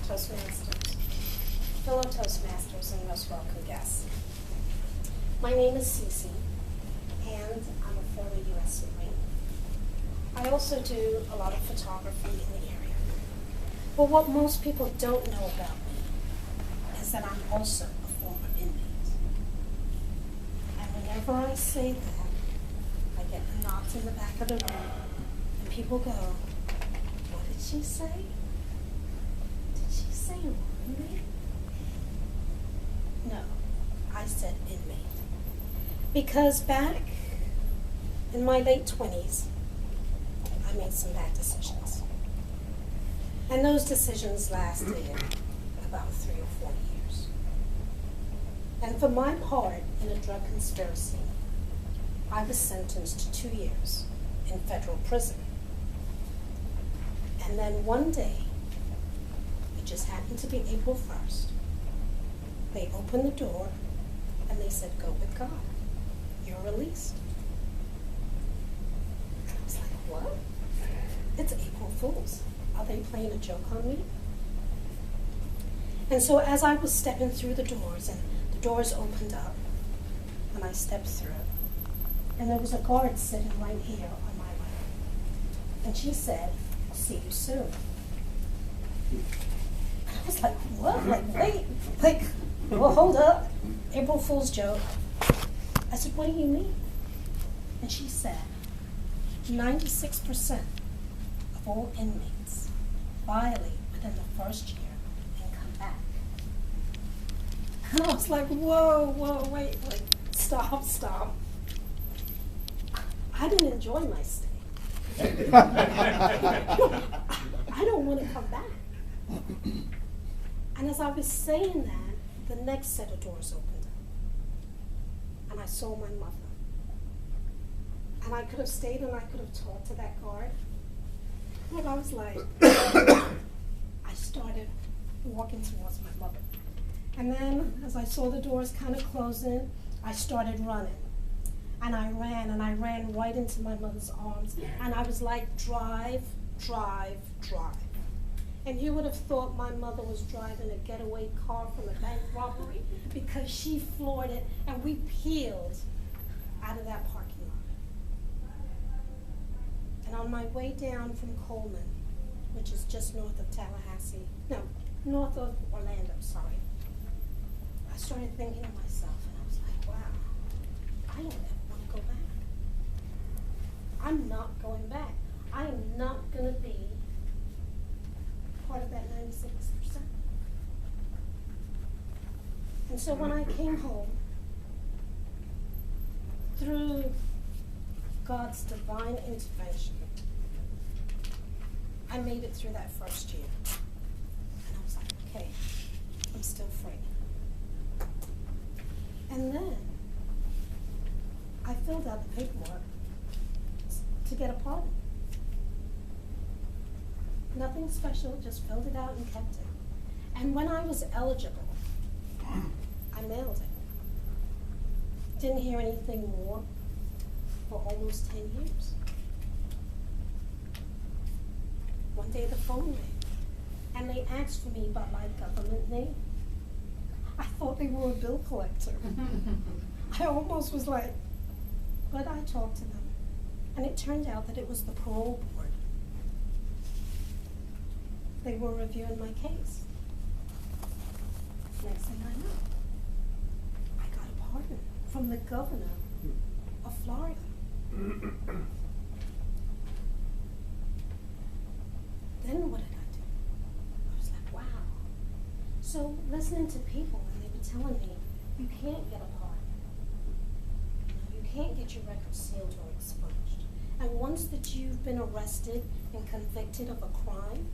Toastmasters, fellow Toastmasters, and most welcome guests. My name is Cece, and I'm a former U.S. Marine. I also do a lot of photography in the area. But what most people don't know about me is that I'm also a former inmate. And whenever I say that, I get knocked in the back of the room, and people go, "What did she say? Did she say inmate?" No, I said inmate. Because back in my late 20s, I made some bad decisions. And those decisions lasted about 3 or 4 years. And for my part in a drug conspiracy, I was sentenced to 2 years in federal prison. And then one day, it just happened to be April 1st, they opened the door and they said, "Go with God. You're released." And I was like, what? It's April Fool's. Are they playing a joke on me? And so as I was stepping through the doors, and the doors opened up, and I stepped through, and there was a guard sitting right here on my right. And she said, "I'll see you soon." And I was like, what? Like, well, hold up. April Fool's joke. I said, "What do you mean?" And she said, 96% of all inmates violate within the first year and come back. And I was like, whoa, wait, stop. I didn't enjoy my stay. I don't want to come back. And as I was saying that, the next set of doors opened up. And I saw my mother. And I could have stayed and I could have talked to that guard. But I was like, I started walking towards my mother. And then as I saw the doors kind of closing, I started running. And I ran right into my mother's arms. And I was like, drive. And you would have thought my mother was driving a getaway car from a bank robbery, because she floored it and we peeled out of that parking lot. And on my way down from Coleman, which is just north of Tallahassee, no, north of Orlando, sorry, I started thinking to myself, and I was like, wow, I don't ever want to go back. I'm not going back. I am not going to be part of that 96%. And so when I came home, through God's divine intervention, I made it through that first year. And I was like, okay, I'm still free. And then I filled out the paperwork to get a pardon. Nothing special, just filled it out and kept it. And when I was eligible, I mailed it. Didn't hear anything more for almost 10 years. One day the phone rang, and they asked for me by my government name. I thought they were a bill collector. I almost was like, but I talked to them, and it turned out that it was the parole board. They were reviewing my case. Next thing I know, I got a pardon from the governor of Florida. Then what did I do? I was like, wow. So listening to people, and they were telling me, you can't get a pardon. You can't get your record sealed or expunged. And once that you've been arrested and convicted of a crime,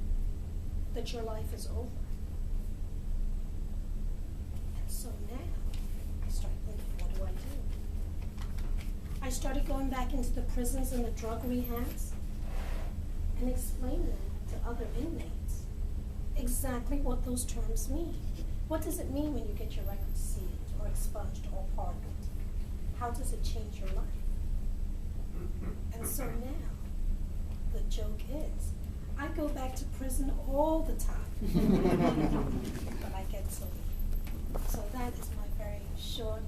that your life is over. And so now, I started thinking, what do I do? I started going back into the prisons and the drug rehabs and explaining to other inmates exactly what those terms mean. What does it mean when you get your record sealed or expunged or pardoned? How does it change your life? And so now, the joke is, I go back to prison all the time. But I get to leave. So that is my very short